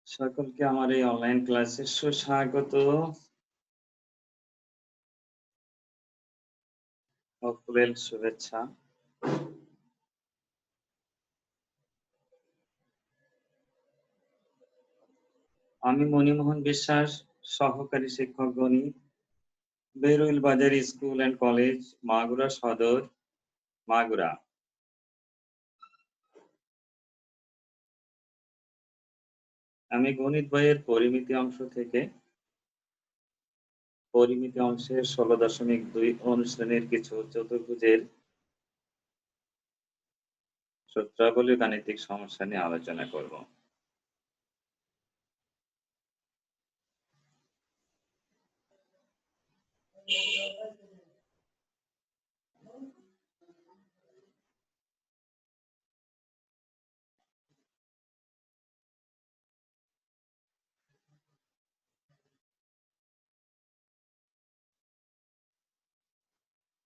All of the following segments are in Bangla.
সকলকে আমার এই অনলাইন ক্লাসে সুস্বাগত ও ফুলেল শুভেচ্ছা। আমি মণিমোহন বিশ্বাস, সহকারী শিক্ষক গণিত, বেরুইল বাজার স্কুল অ্যান্ড কলেজ, মাগুরা সদর, মাগুরা। আমি গণিত বইয়ের পরিমিতি অংশ থেকে পরিমিতি অংশের 16.2 অনুশ্রেণীর কিছু চতুর্ভুজের সূত্রাবলী গাণিতিক সমস্যা নিয়ে আলোচনা করব।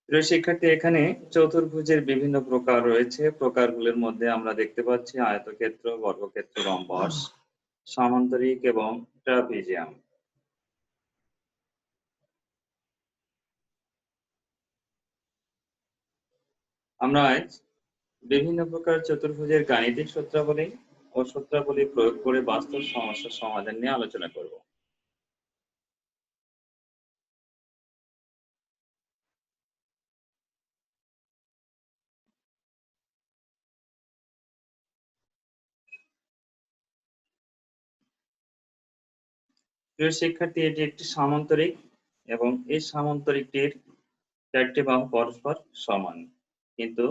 প্রিয় শিক্ষার্থী, এখানে চতুর্ভুজের বিভিন্ন প্রকার রয়েছে। প্রকারগুলোর মধ্যে আমরা দেখতে পাচ্ছি আয়তক্ষেত্র, বর্গক্ষেত্র, রম্বস, সামান্তরিক এবং ট্রাপিজিয়াম। আমরা আজ বিভিন্ন প্রকার চতুর্ভুজের গাণিতিক সূত্রাবলী ও সূত্রাবলী প্রয়োগ করে বাস্তব সমস্যার সমাধান নিয়ে আলোচনা করব। প্রিয় শিক্ষার্থী, এটি একটি সামান্তরিক এবং এই সামান্তরিকটির চারটি বাহু পরস্পর সমান, কিন্তু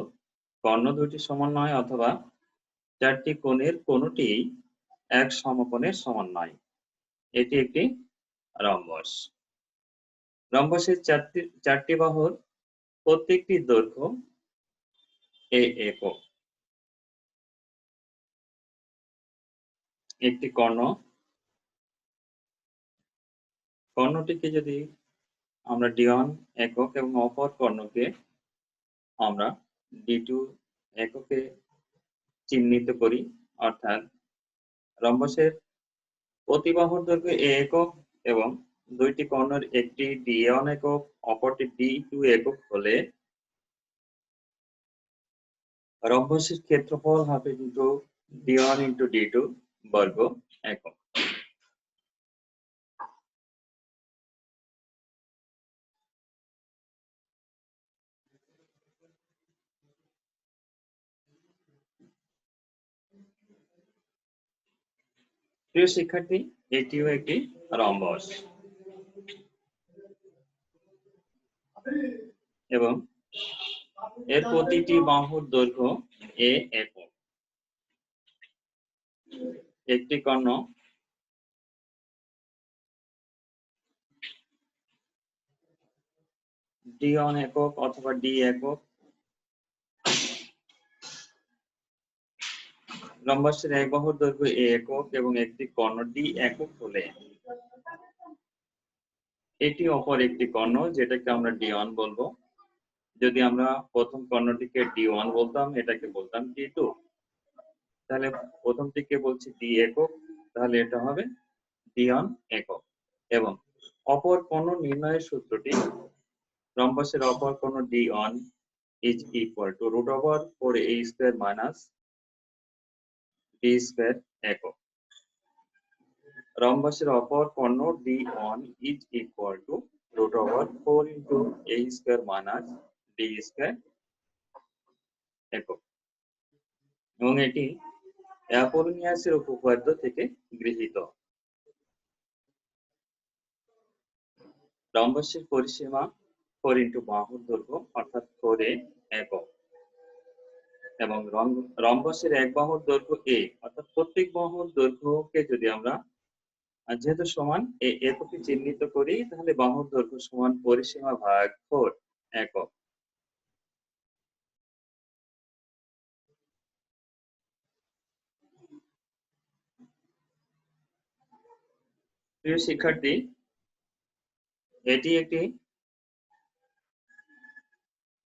কর্ণ দুটি সমান নয়, অথবা চারটি কোণের কোনটি এক সমকোণের সমান নয়। এটি একটি রম্বস। রম্বসের চারটি বাহুর প্রত্যেকটি দৈর্ঘ্য a একক। একটি কর্ণটিকে যদি আমরা d1 একক এবং অপর কর্ণকে আমরা d2 এককে চিহ্নিত করি, অর্থাৎ রম্বসের প্রতি বাহুর দৈর্ঘ্য a একক এবং দুইটি কর্ণের একটি d1 একক অপরটি d2 একক হলে রম্বসের ক্ষেত্রফল half into d1 into d2 বর্গ একক। প্রিয় শিক্ষার্থী, এটিও একটি রম্বস এবং এর প্রতিটি বাহুর দৈর্ঘ্য a একক। একটি কর্ণ d1 একক অথবা d একক, রম্বসের এক বাহুর দৈর্ঘ্য a একক এবং একটি কর্ণ d একক হলে এটি অপর একটি কর্ণ, যেটাকে আমরা d1 বলবো। যদি আমরা প্রথম কর্ণটিকে d1 বলতাম, এটাকে বলতাম d2। তাহলে প্রথমটিকে বলছি d একক, তাহলে এটা হবে d1 একক। এবং অপর কর্ণ নির্ণয়ের সূত্রটি, রম্বসের অপর কর্ণ d1 is equal to √4a square minus d square একক। রম্বসের অপর কর্ণ d1 is equal to √4 into a square minus d square একক, এবং এটি অ্যাপোলোনিয়াসের উপপাদ্য থেকে গৃহীত। রম্বসের পরিসীমা 4 ইন্টু বাহুর দৈর্ঘ্য, অর্থাৎ 4a একক, এবং রম্বসের এক বাহুর দৈর্ঘ্য a, অর্থাৎ প্রত্যেক বাহুর দৈর্ঘ্যকে যদি আমরা যেহেতু সমান a এককে চিহ্নিত করি, তাহলে বাহুর দৈর্ঘ্য সমান পরিসীমা ভাগ 4 একক। প্রিয় শিক্ষার্থী, এটি একটি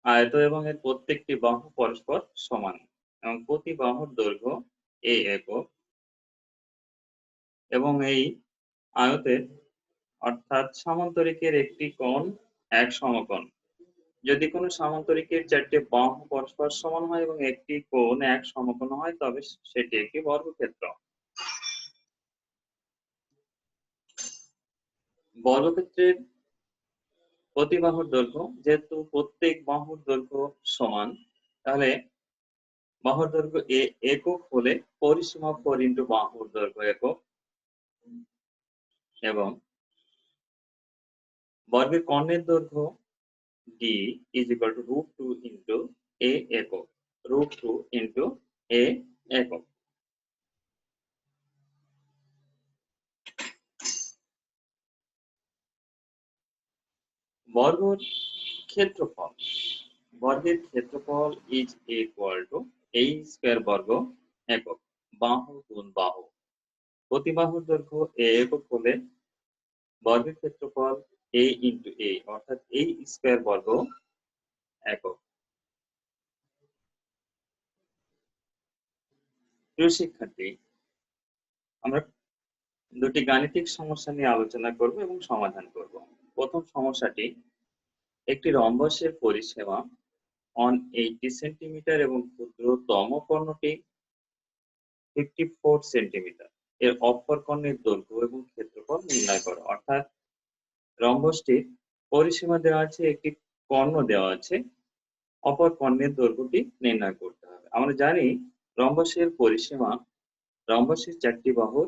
আয়ত এবং এর প্রত্যেকটি বাহু পরস্পর সমান এবং প্রতি বাহুর দৈর্ঘ্য a একক। এবং এই আয়তের অর্থাৎ সামান্তরিকের একটি কোণ এক সমকোণ। যদি কোনো সামান্তরিকের 4টি বাহু পরস্পর সমান হয় এবং একটি কোণ এক সমকোণ হয় তবে সেটি একটি বর্গক্ষেত্র। বর্গক্ষেত্রের প্রতি বাহুর দৈর্ঘ্য, যেহেতু প্রত্যেক বাহুর দৈর্ঘ্য সমান, তাহলে বাহুর দৈর্ঘ্য একক হলে পরিসীমা 4 ইন্টু বাহুর দৈর্ঘ্য একক, এবং বর্গের কর্ণের দৈর্ঘ্য d is equal to √2 into a একক, √2 into a একক। বর্গের ক্ষেত্রফল, বর্গের ক্ষেত্রফল is equal to a square বর্গ একক, বাহু গুণ বাহু। প্রতি বাহুর দৈর্ঘ্য a একক হলে বর্গের ক্ষেত্রফল a ইন্টু a অর্থাৎ a স্কয়ার বর্গ একক। প্রিয় শিক্ষার্থী, আমরা দুটি গাণিতিক সমস্যা নিয়ে আলোচনা করব এবং সমাধান করব। প্রথম সমস্যাটি, একটি রম্বসের পরিসীমা 180 সেন্টিমিটার এবং ক্ষুদ্রতম কর্ণটি 54 সেন্টিমিটার, এর অপর কর্ণের দৈর্ঘ্য এবং ক্ষেত্রফল নির্ণয় করো। অর্থাৎ রম্বসটির পরিসীমা দেওয়া আছে, একটি কর্ণ দেওয়া আছে, অপর কর্ণের দৈর্ঘ্যটি নির্ণয় করতে হবে। আমরা জানি রম্বসের পরিসীমা রম্বসের 4টি বাহুর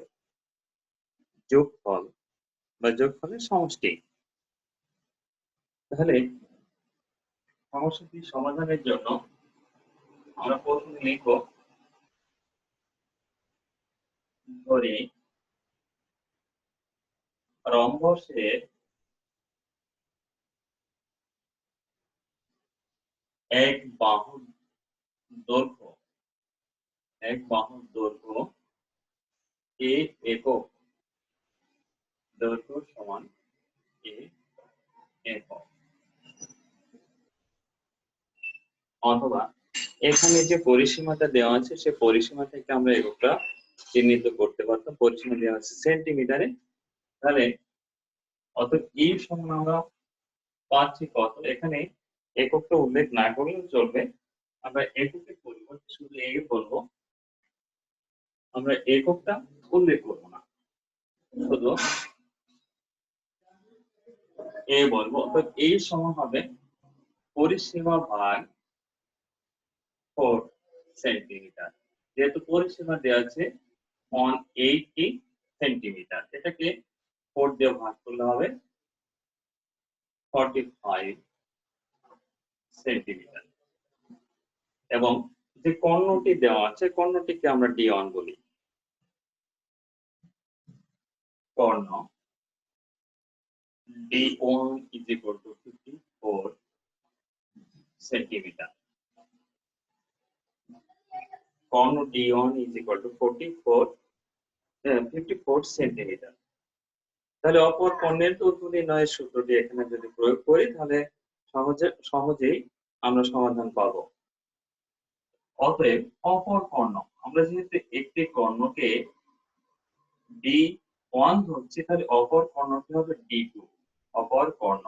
যোগফল বা যোগফলের সমষ্টি। তাহলে সমস্যাটি সমাধানের জন্য আমরা প্রথমে লিখব, ধরি রম্বসের এক বাহুর দৈর্ঘ্য a একক, দৈর্ঘ্য সমান a একক। অথবা এখানে যে পরিসীমাটা দেওয়া আছে সে পরিসীমা থেকে আমরা এককটা চিহ্নিত করতে পারতাম। পরিসীমা দেওয়া আছে সেন্টিমিটারে, তাহলে অর্থাৎ এই সমান আমরা পাচ্ছি কত। এখানে এককটা উল্লেখ না করলেও চলবে, আমরা এককের পরিবর্তে শুধু এ বলবো, আমরা এককটা উল্লেখ করবো না, শুধু এ বলবো। অর্থাৎ এই সমান হবে পরিসীমা ভাগ 4 সেন্টিমিটার। যেহেতু পরিসীমা দেওয়া আছে 180 সেন্টিমিটার, এটাকে 4 দিয়ে ভাগ করলে হবে 45 সেন্টিমিটার। এবং যে কর্ণটি দেওয়া আছে কর্ণটিকে আমরা d1 বলি। কর্ণ d1 is equal to 54 centimetre. Karna d1 is equal to 54 centimetre. তাহলে অপর কর্ণের দৈর্ঘ্য নির্ণয়ের সূত্রটি এখানে যদি প্রয়োগ করি তাহলে সহজেই আমরা সমাধান পাবো। অতএব অপর কর্ণ, আমরা যেহেতু একটি কর্ণকে d1 ধরছি, তাহলে অপর কর্ণটি হবে d2। অপর কর্ণ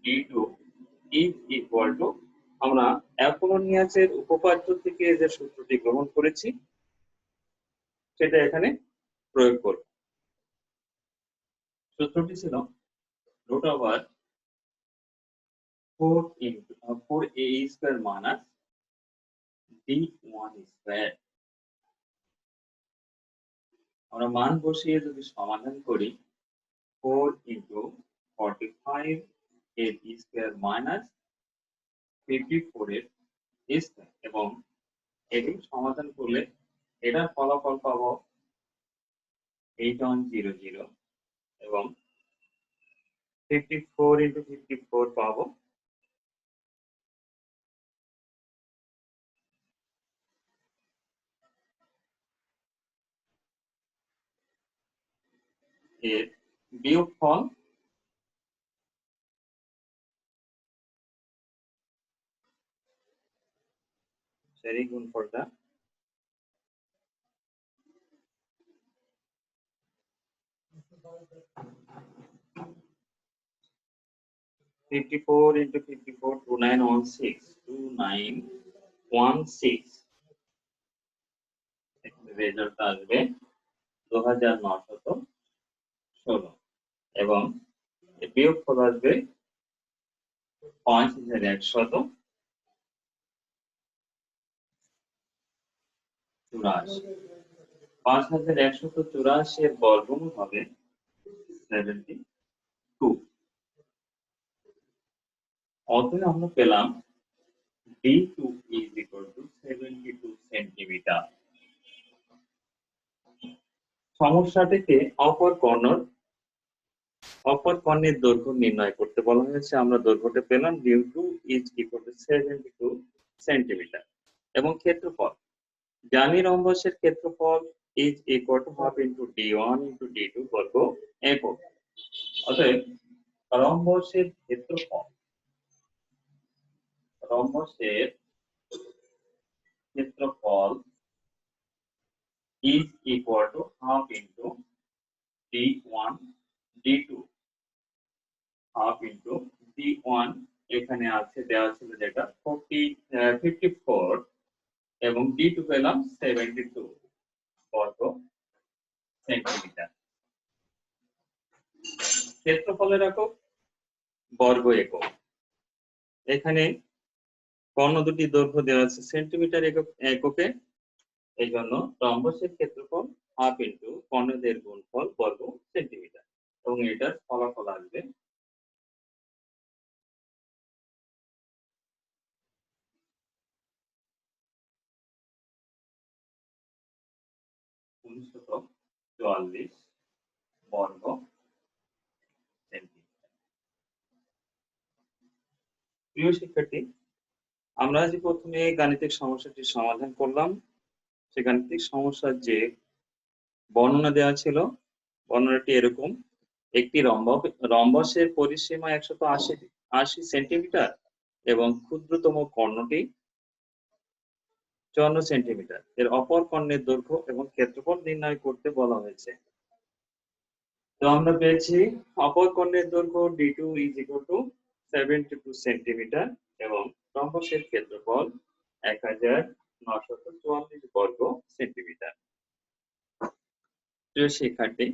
d2 is equal to, আমরা অ্যাপোলোনিয়াসের উপপাদ্য থেকে যে সূত্রটি গ্রহণ করেছি সেটা এখানে প্রয়োগ করব। সূত্রটি ছিল √4a square minus d1 square. আমরা মান বসিয়ে যদি সমাধান করি, 4 into 45 এর স্কয়ার মাইনাস 54 এর স্কয়ার, এবং এটি সমাধান করলে এটার ফলাফল পাবো 8100, এবং 54 into 54 পাবো এর বিয়োগফল গুণফলটা 54 into 54 2916 রেজাল্ট আসবে 2916 এবং বিয়োগফল আসবে 5184 5184 এর বর্গমূল হবে 72। অতএব আমরা পেলাম D2 is equal to 72 centimetre. সমস্যা থেকে অপর কর্ণের দৈর্ঘ্য নির্ণয় করতে বলা হয়েছে। আমরা দৈর্ঘ্যটা পেলাম D2 is equal to 72 centimetre এবং ক্ষেত্রফল জানি রম্বসের ক্ষেত্রফল is equal to half into D1 into D2 বর্গ একক। অতএব রম্বসের ক্ষেত্রফল is equal to half into D1 D2 half into D1 এখানে আছে দেওয়া ছিল যেটা 54 এবং D2 পেলাম 72 বর্গ সেন্টিমিটার। ক্ষেত্রফলের একক বর্গ একক। এখানে কর্ণ দুটি দৈর্ঘ্য দেওয়া আছে সেন্টিমিটার এককে, এই জন্য রম্বসের ক্ষেত্রফল হাফ ইন্টু কর্ণদের গুণফল বর্গ সেন্টিমিটার এবং এটার ফলাফল আসবে 1944 বর্গ সেন্টিমিটার। প্রিয় শিক্ষার্থী, আমরা যে প্রথমে গাণিতিক সমস্যাটি সমাধান করলাম, সে গাণিতিক সমস্যার যে বর্ণনা দেওয়া ছিল, বর্ণনাটি এরকম: একটি রম্বসের পরিসীমা 180 সেন্টিমিটার এবং ক্ষুদ্রতম কর্ণটি 54 সেন্টিমিটার। এর অপর কর্ণের দৈর্ঘ্য এবং ক্ষেত্রফল নির্ণয় করতে বলা হয়েছে। তো আমরা পেয়েছি অপর কর্ণের দৈর্ঘ্য D2 is equal to 72 centimetre এবং রম্বসের ক্ষেত্রফল 1944 বর্গ সেন্টিমিটার। প্রিয় শিক্ষার্থী,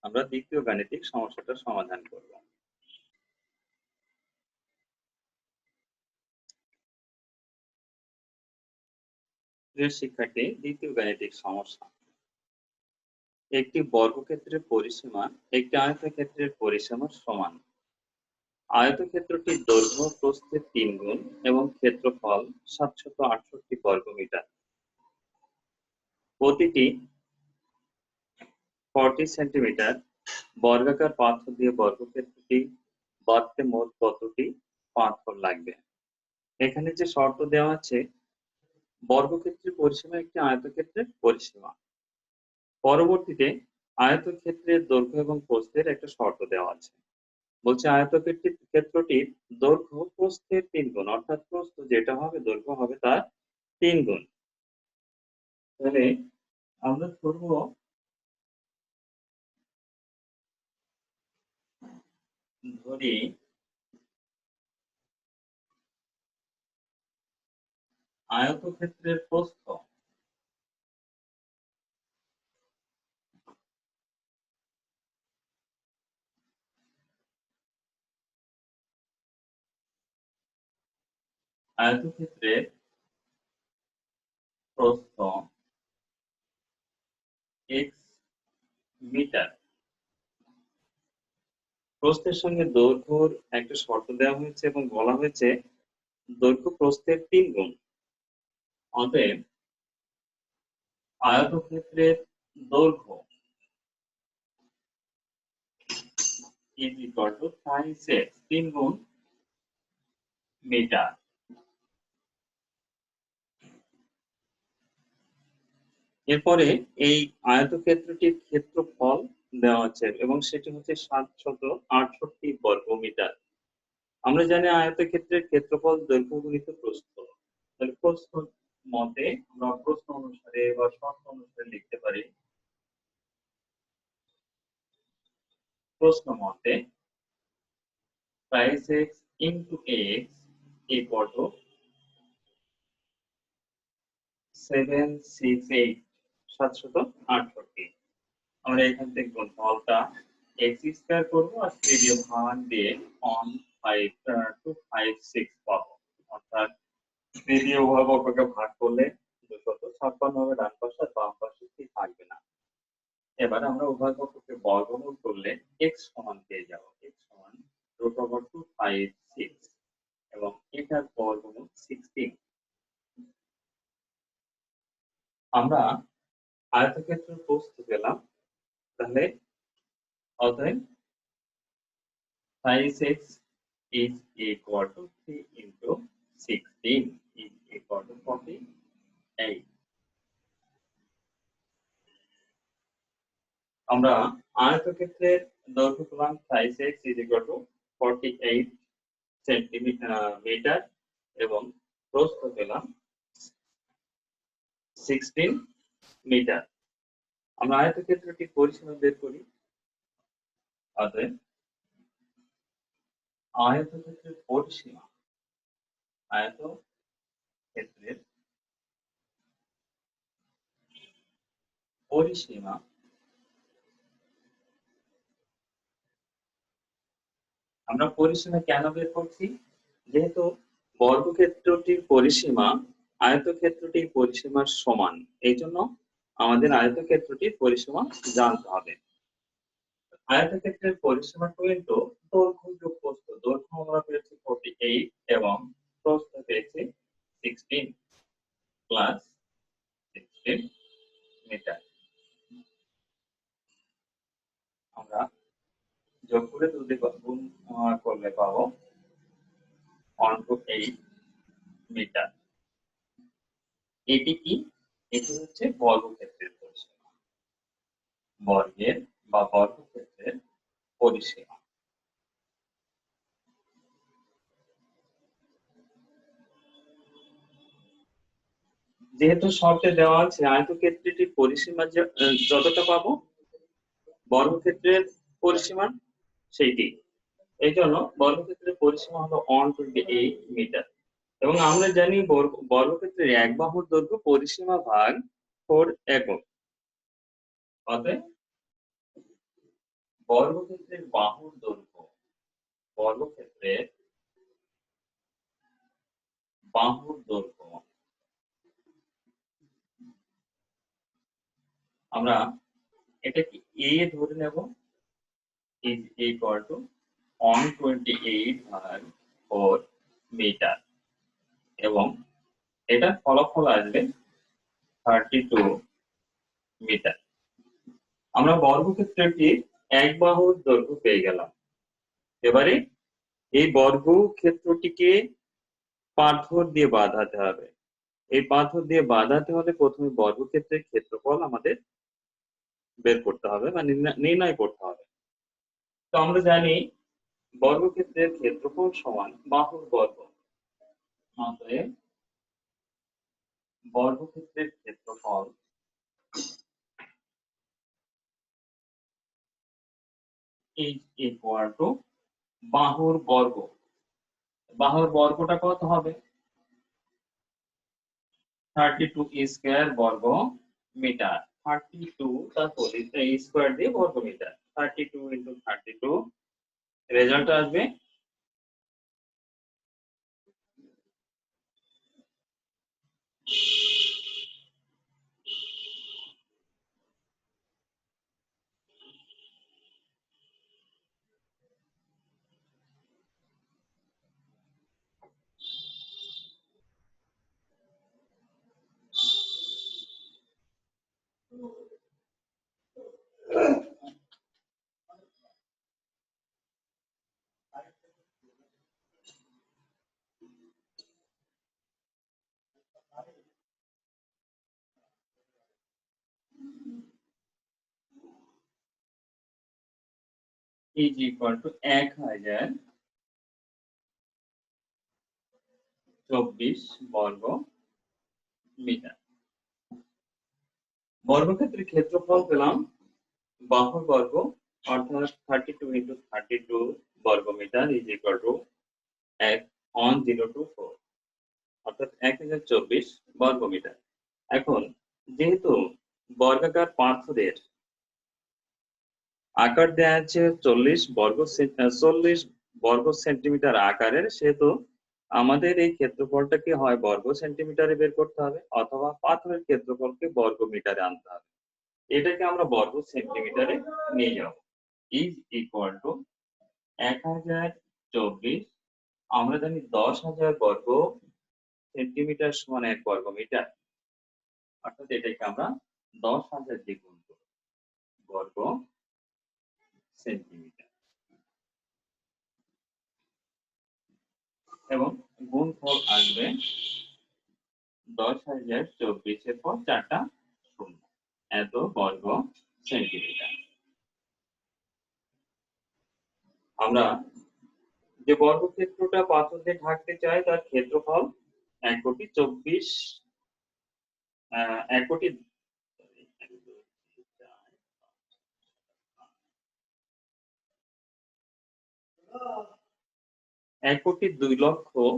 আমরা দ্বিতীয় গাণিতিক সমস্যাটা সমাধান করব। প্রিয় শিক্ষার্থী, দ্বিতীয় গাণিতিক সমস্যা: একটি বর্গক্ষেত্রের পরিসীমা একটি আয়তক্ষেত্রের পরিসীমার সমান। আয়তক্ষেত্রটির দৈর্ঘ্য প্রস্থের 3 গুণ এবং ক্ষেত্রফল 768 বর্গমিটার। প্রতিটি 40 সেন্টিমিটার বর্গাকার পাথর দিয়ে বর্গক্ষেত্রটি বাঁধতে মোট কতটি পাথর লাগবে? এখানে যে শর্ত দেওয়া আছে, বর্গক্ষেত্রের পরিসীমা একটি আয়তক্ষেত্রের পরিসীমা। পরবর্তীতে আয়তক্ষেত্রের দৈর্ঘ্য এবং প্রস্থের একটা শর্ত দেওয়া আছে। বলছে আয়তক্ষেত্রটির দৈর্ঘ্য প্রস্থের 3 গুণ, অর্থাৎ প্রস্থ যেটা হবে দৈর্ঘ্য হবে তার 3 গুণ। তাহলে আমরা ধরবো আয়তক্ষেত্রের প্রস্থ x মিটার। প্রস্থের সঙ্গে দৈর্ঘ্যর একটা শর্ত দেওয়া হয়েছে এবং বলা হয়েছে দৈর্ঘ্য প্রস্থের 3 গুণ। অতএব আয়তক্ষেত্রের দৈর্ঘ্য is equal to 3 গুণ মিটার। এরপরে এই আয়তক্ষেত্রটির ক্ষেত্রফল দেওয়া আছে এবং সেটি হচ্ছে 768 বর্গমিটার। আমরা জানি আয়তক্ষেত্রের ক্ষেত্রফল দৈর্ঘ্য গুণিত প্রস্থ। তাহলে প্রস্থ মতে আমরা প্রস্থ অনুসারে বা শর্ত অনুসারে লিখতে পারি, প্রস্থ মতে size x into x equal to 768 768। আমরা এখান থেকে গুণফলটা x স্কয়ার করব আর 3 দিয়ে ভাগ দিয়ে 15256 পাবো। অর্থাৎ 3 দিয়ে উভয় পক্ষকে ভাগ করলে 256 হবে ডান পাশে আর বাম পাশে কি থাকবে না। এবার আমরা উভয় পক্ষকে বর্গমূল করলে x সমান পেয়ে যাব। x সমান √256 এবং এটার বর্গমূল 16। আমরা আয়তক্ষেত্রের প্রস্থ পেলাম। তাহলে অতএব size x is equal to 3 into 16 is equal to 48। আমরা আয়তক্ষেত্রের দৈর্ঘ্য পেলাম size x is equal to 48 centimetre এবং প্রস্থ পেলাম 16 মিটার। আমরা আয়তক্ষেত্রটির পরিসীমা বের করি। অতএব আয়তক্ষেত্রের পরিসীমা আমরা পরিসীমা কেন বের করছি? যেহেতু বর্গক্ষেত্রটির পরিসীমা আয়তক্ষেত্রটির পরিসীমার সমান, এই জন্য আমাদের আয়তক্ষেত্রটির পরিসীমা জানতে হবে। আয়তক্ষেত্রের পরিসীমা কিন্তু দৈর্ঘ্য যোগ প্রস্থ। দৈর্ঘ্য আমরা পেয়েছি 48 এবং প্রস্থ পেয়েছি 16 প্লাস 16 মিটার। আমরা যোগ করে দুই গুণ করলে পাবো 128 মিটার। এটি কি? এটি হচ্ছে বর্গক্ষেত্রের পরিসীমা। বর্গের বা বর্গক্ষেত্রের পরিসীমা। যেহেতু শর্তে দেওয়া আছে আয়তক্ষেত্রটির পরিসীমা যতটা পাবো বর্গক্ষেত্রের পরিসীমা সেইটি, এই জন্য বর্গক্ষেত্রের পরিসীমা হলো 128 মিটার। এবং আমরা জানি বর্গক্ষেত্রের এক বাহুর দৈর্ঘ্য পরিসীমা ভাগ 4 একক। অতএব বর্গক্ষেত্রের বাহুর দৈর্ঘ্য আমরা এটাকে a ধরে নেব is equal to 128 ভাগ 4 মিটার এবং এটা ফলাফল আসবে 32 মিটার। আমরা বর্গক্ষেত্রটির এক বাহুর দৈর্ঘ্য পেয়ে গেলাম। এবারে এই বর্গক্ষেত্রটিকে পাথর দিয়ে বাঁধাতে হবে। এই পাথর দিয়ে বাঁধাতে হলে প্রথমে বর্গক্ষেত্রের ক্ষেত্রফল আমাদের বের করতে হবে বা নির্ণয় করতে হবে। তো আমরা জানি বর্গক্ষেত্রের ক্ষেত্রফল সমান বাহুর বর্গ। অতএব বর্গক্ষেত্রের ক্ষেত্রফল is equal to বাহুর বর্গ। বাহুর বর্গটা কত হবে? 32 স্কয়ার বর্গ মিটার। 32 তারপরে স্কয়ার দিয়ে বর্গ মিটার। 32 into 32 রেজাল্ট আসবে is equal to 1024 বর্গ মিটার। বর্গক্ষেত্রের ক্ষেত্রফল পেলাম বাহুর বর্গ অর্থাৎ 32 into 32 বর্গ মিটার। সেন্টিমিটার ইজ ইকুয়াল টু 1024, অর্থাৎ 1024 বর্গমিটার। এখন যেহেতু বর্গাকার পাথরের আকার দেওয়া আছে 40 বর্গ সেন্টিমিটার আকারের, সেহেতু আমাদের এই ক্ষেত্রফলটাকে হয় বর্গ সেন্টিমিটারে বের করতে হবে অথবা পাথরের ক্ষেত্রফলকে বর্গ মিটারে আনতে হবে। এটাকে আমরা বর্গ সেন্টিমিটারে নিয়ে যাব। ইজ ইকুয়াল টু 1024, আমরা জানি 10,000 বর্গ সেন্টিমিটার সমান 1 বর্গ মিটার, অর্থাৎ এটাকে আমরা 10,000 দিয়ে গুণ করব, বর্গ সেন্টিমিটার। এবং গুণফল আসবে 10,024 এর পর 4টা শূন্য, এত বর্গ সেন্টিমিটার। আমরা যে বর্গক্ষেত্রটা পাথর দিয়ে ঢাকতে চাই তার ক্ষেত্রফল 1,24,000,000 1,02,00,000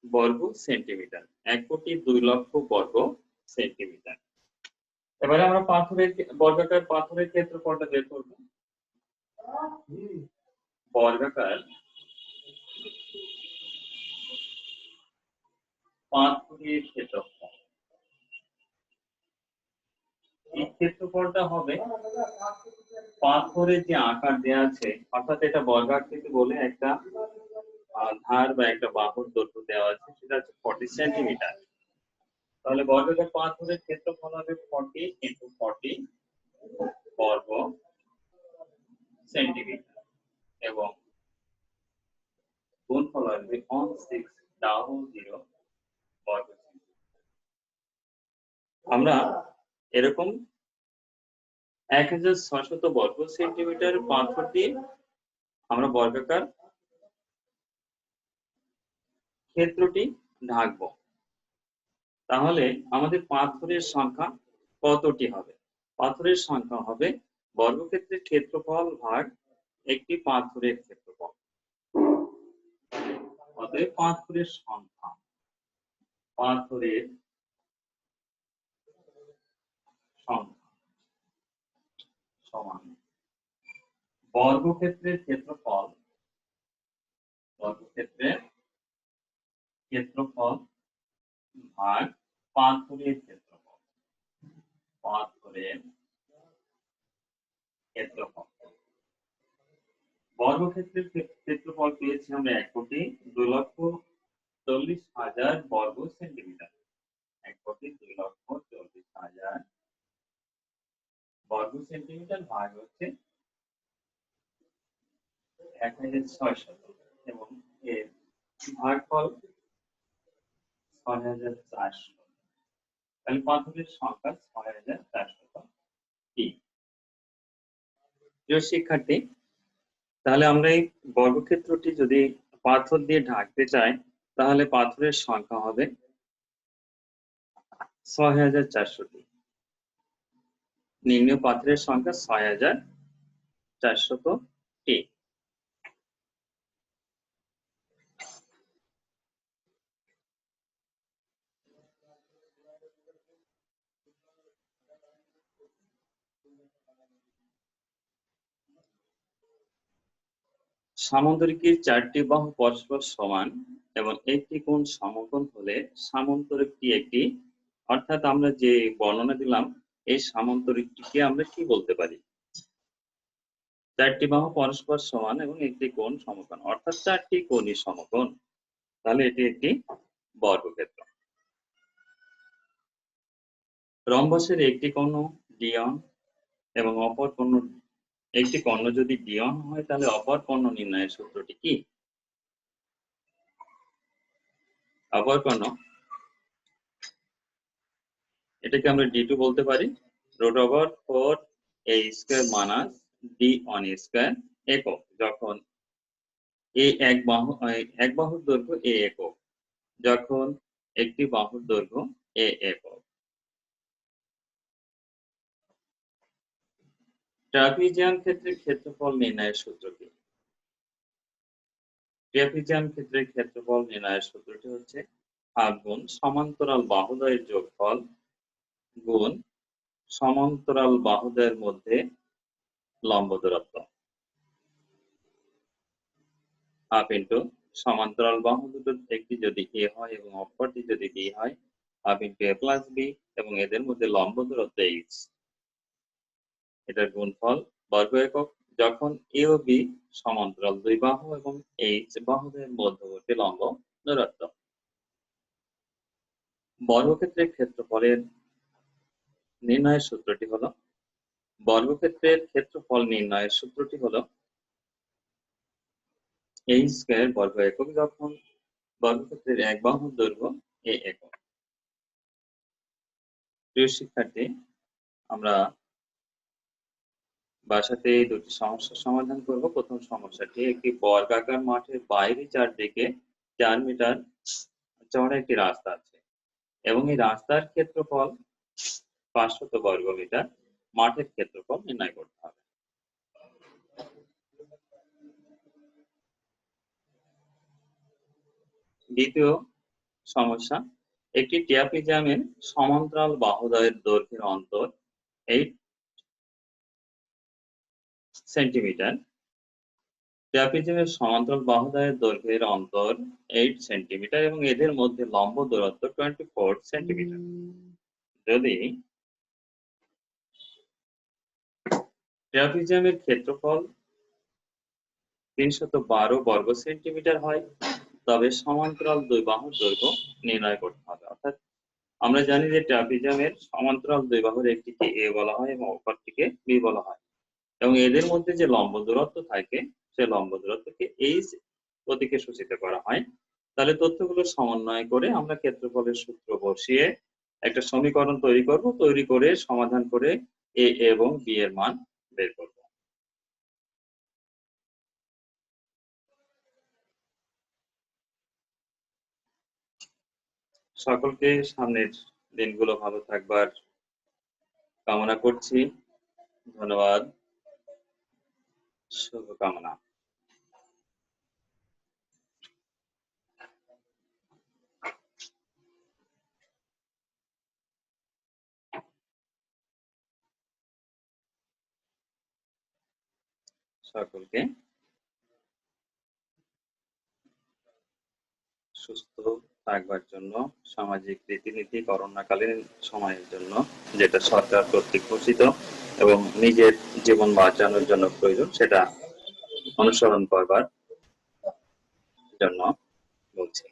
বর্গ সেন্টিমিটার, 1,02,00,000 বর্গ সেন্টিমিটার। এবারে আমরা বর্গাকার পাথরের ক্ষেত্রফলটা বের করব। বর্গাকার পাথরের ক্ষেত্রফল, এই ক্ষেত্রফলটা হবে পাথরের যে আকার দেওয়া আছে, অর্থাৎ এটা বর্গাকৃতি বলে একটা ধার বা একটা বাহুর দৈর্ঘ্য দেওয়া আছে, সেটা হচ্ছে 40 সেন্টিমিটার। তাহলে বর্গাকার পাথরের ক্ষেত্রফল হবে 40 × 40 বর্গ সেন্টিমিটার এবং গুণফল আসবে 1600 বর্গ সেন্টিমিটার। আমরা এরকম 1600 বর্গ সেন্টিমিটার পাথর দিয়ে আমরা বর্গাকার ক্ষেত্রটি ঢাকবো। তাহলে আমাদের পাথরের সংখ্যা কতটি হবে? পাথরের সংখ্যা হবে বর্গক্ষেত্রের ক্ষেত্রফল ভাগ একটি পাথরের ক্ষেত্রফল। অতএব পাথরের সংখ্যা, পাথরের সংখ্যা সমান বর্গক্ষেত্রের ক্ষেত্রফল, বর্গক্ষেত্রের ক্ষেত্রফল ভাগ পাথরের ক্ষেত্রফল, পাথরের ক্ষেত্রফল। বর্গক্ষেত্রের ক্ষেত্রফল পেয়েছি আমরা 1,02,40,000 বর্গ সেন্টিমিটার, 1,02,40,000 বর্গ সেন্টিমিটার ভাগ হচ্ছে 1,600 এবং এর ভাগফল 6,400। তাহলে পাথরের সংখ্যা 6,400 টি। প্রিয় শিক্ষার্থী, তাহলে আমরা এই বর্গক্ষেত্রটি যদি পাথর দিয়ে ঢাকতে চাই তাহলে পাথরের সংখ্যা হবে 6,400 টি। নির্ণয় পাথরের সংখ্যা 6,400 টি। সামন্তরিকের 4টি বাহু পরস্পর সমান এবং একটি কোণ সমকোণ হলে সামন্তরিকটি একটি, অর্থাৎ আমরা যে বর্ণনা দিলাম এই সামন্তরিকটিকে আমরা কি বলতে পারি? 4টি বাহু পরস্পর সমান এবং একটি কোণ সমকোণ, অর্থাৎ 4টি কোণই সমকোণ। তাহলে এটি একটি বর্গক্ষেত্র। রম্বসের একটি কর্ণ ডিয়ন এবং অপর কর্ণ, একটি কর্ণ যদি ডিয়ন হয় তাহলে অপর কর্ণ নির্ণয়ের সূত্রটি কি? অপর কর্ণ, এটাকে আমরা D2 বলতে পারি, √4a² মাইনাস d1a² একক, যখন এক বাহুর দৈর্ঘ্য a একক, যখন একটি বাহুর দৈর্ঘ্য a একক। ট্রাপিজিয়ান ক্ষেত্রের ক্ষেত্রফল নির্ণয়ের সূত্র কি? ট্রাপিজিয়াম ক্ষেত্রের ক্ষেত্রফল নির্ণয়ের সূত্রটি হচ্ছে হাফ গুণ সমান্তরাল বাহুদ্বয়ের যোগফল গুণ সমান্তরাল বাহুদ্বয়ের মধ্যে লম্ব দূরত্ব। হাফ ইন্টু সমান্তরাল বাহু দুটোর একটি যদি এ হয় এবং অপরটি যদি বি হয়, হাফ ইন্টু এ প্লাস বি, এবং এদের মধ্যে লম্ব দূরত্ব এইচ, এটার গুণফল বর্গ একক যখন এ ও বি সমান্তরাল দুই বাহু এবং এইচ বাহুদের মধ্যবর্তী লম্ব দূরত্ব। বর্গক্ষেত্রের ক্ষেত্রফলের নির্ণয়ের সূত্রটি হলো বর্গক্ষেত্রের ক্ষেত্রফল নির্ণয়ের সূত্রটি হলো এইচ স্কয়ার বর্গ একক যখন বর্গক্ষেত্রের এক বাহুর দৈর্ঘ্য এ একক। প্রিয় শিক্ষার্থী, আমরা বাসাতে দুটি সমস্যার সমাধান করব। প্রথম সমস্যাটি, একটি বর্গাকার মাঠের বাইরে চারদিকে 4 মিটার চওড়া একটি রাস্তা আছে এবং এই রাস্তার ক্ষেত্রফল 500 বর্গ মিটার। মাঠের ক্ষেত্রফল নির্ণয় করতে হবে। দ্বিতীয় সমস্যা, একটি ট্রাপিজিয়ামের সমান্তরাল বাহুদ্বয়ের দৈর্ঘ্যের অন্তর 8 সেন্টিমিটার। ট্রাপিজিয়ামের সমান্তরাল বাহুদ্বয়ের দৈর্ঘ্যের অন্তর 8 সেন্টিমিটার এবং এদের মধ্যে লম্ব দূরত্ব 24 সেন্টিমিটার। যদি ট্রাপিজিয়ামের ক্ষেত্রফল 312 বর্গ সেন্টিমিটার হয়, তবে সমান্তরাল দুই বাহুর দৈর্ঘ্য নির্ণয় করতে হবে। অর্থাৎ আমরা জানি যে ট্রাপিজিয়ামের সমান্তরাল দুই বাহুর একটিকে এ বলা হয় এবং অপরটিকে বি বলা হয়, এবং এদের মধ্যে যে লম্ব দূরত্ব থাকে সে লম্ব দূরত্বকে এইচ প্রতীকে সূচিত করা হয়। তাহলে তথ্যগুলো সমন্বয় করে আমরা ক্ষেত্রফলের সূত্র বসিয়ে একটা সমীকরণ তৈরি করব, তৈরি করে সমাধান করে এ এবং বি এর মান বের করব। সকলকে সামনের দিনগুলো ভালো থাকবার কামনা করছি। ধন্যবাদ, শুভকামনা। সকলকে সুস্থ থাকবার জন্য, সামাজিক রীতিনীতি করোনাকালীন সময়ের জন্য যেটা সরকার কর্তৃক ঘোষিত এবং নিজের জীবন বাঁচানোর জন্য প্রয়োজন, সেটা অনুসরণ করবার জন্য বলছি।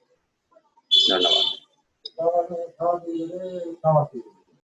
ধন্যবাদ।